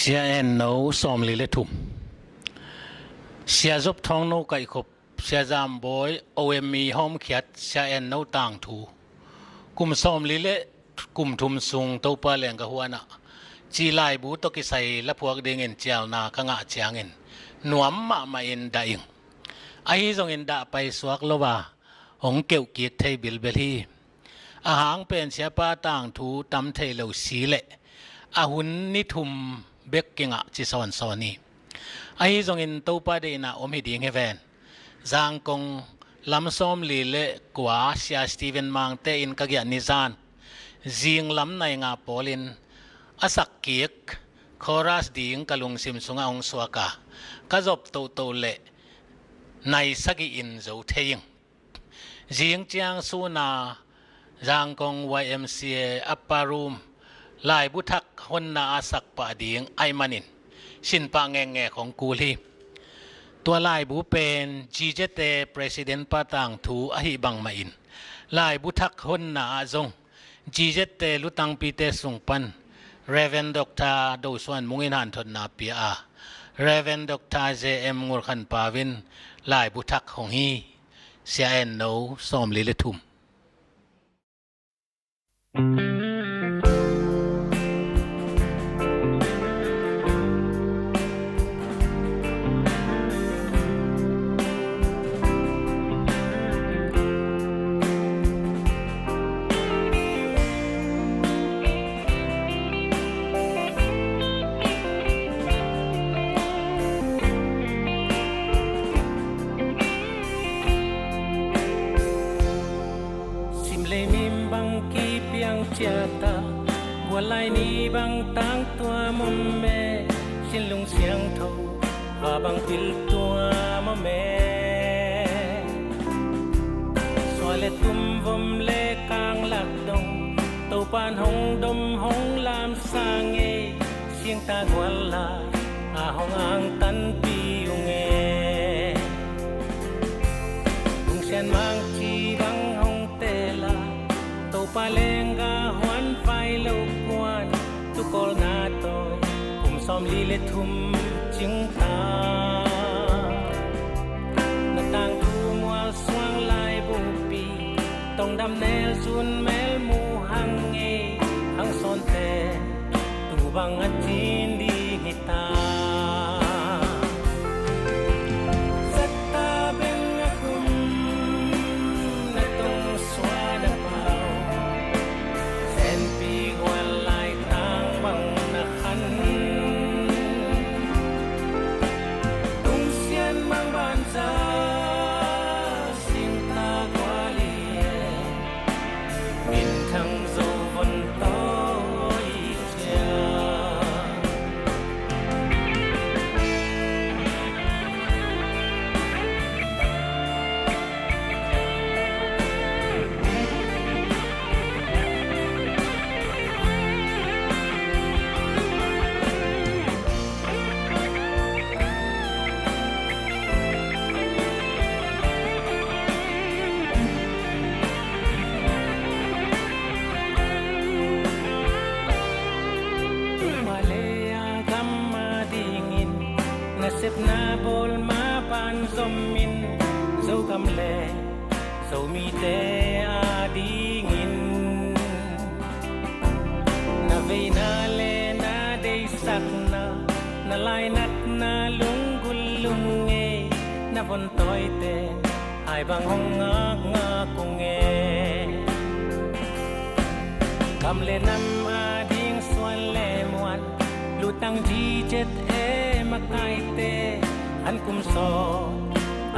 xia en nấu xòm lì lệ thùng xia giúp thong nấu cậy khop xia giảm bối OME hôm khiết xia en nấu tàng thủ cùng xòm lì lệ cùng thùng sung tàu pa leng ka huana chỉ lại bú to cái say la phuak ding en chiao na ka nga chiang en nuam ma in da ing ai zong en da pai suak lowa hong keu kiet thei bil bel hi a hang pen sia pa tang thu tam thei lo si le a hun ni thum bek kinga chi son son ni ai zong in to pa de na om hi ding heaven zang kong lam som li le kwa sia Steven mang te in ka gya ni zan zing lam nai nga polin asak kiek chorus ding kalung sim sunga ong swaka ka job to le nai sagi in zo theing jing chiang su na jang kong YMCA upper room lai buthak hon na asak pa ding ai manin sin pa ngeของกูliตัวลายบูเป็นGJT president pa tang thu a hi bang ma in lai buthak hon na azong GJT lutang pite sungpan Reverend Dr. Doswan mungin han thon na pia a Reverend Dr. JM ngur khan pawin lai buthak hong hi sia en no som li le thum ta bùa lai ni bang tang tua mom me xin lung xiang thâu và bang pil tua mom me xoay le tum vom le kang lạc đông tàu pan hong dom hong lam sang nghe xiang ta gual la a hong ang tan pi ung nghe ung xian mang chi bang hong te la tàu pa lenga lâu quan tu col na tôi cùng xóm li lệ thum chứng ta na tang thu mua xoang lai bu pi tông đam nè zun mel mu hang nghe hang son te tu bang at chin đi hita na bol ma pan zom min zo kam le zo mi te a ding in na ve na le na de sak na lai nat na lung gul lung nge na von toi te ai bang hong nga kung nge kam le nam a ding suan le muan lutang ji jet makai te an kum so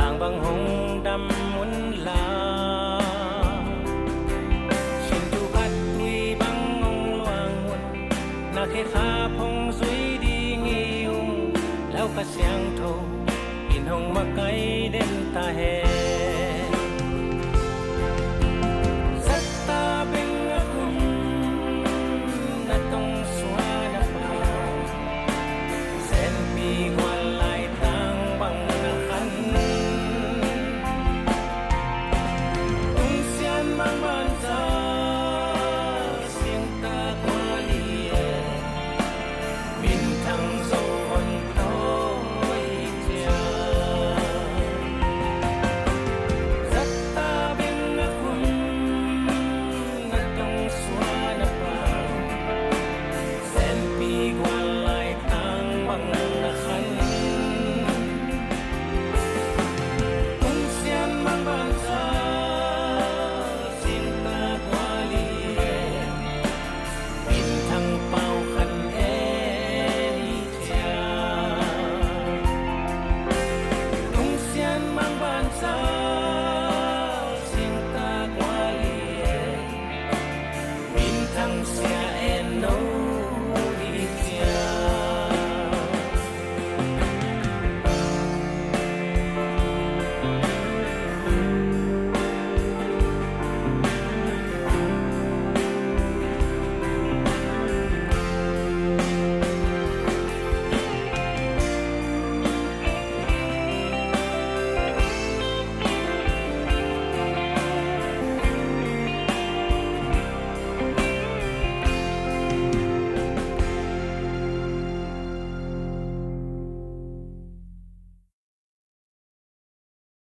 ang bang hong dam mun la xin tu bat tui bang ngong luang mun na khe kha phong zui đi ngiung lau ka siang tho in hong makai den ta he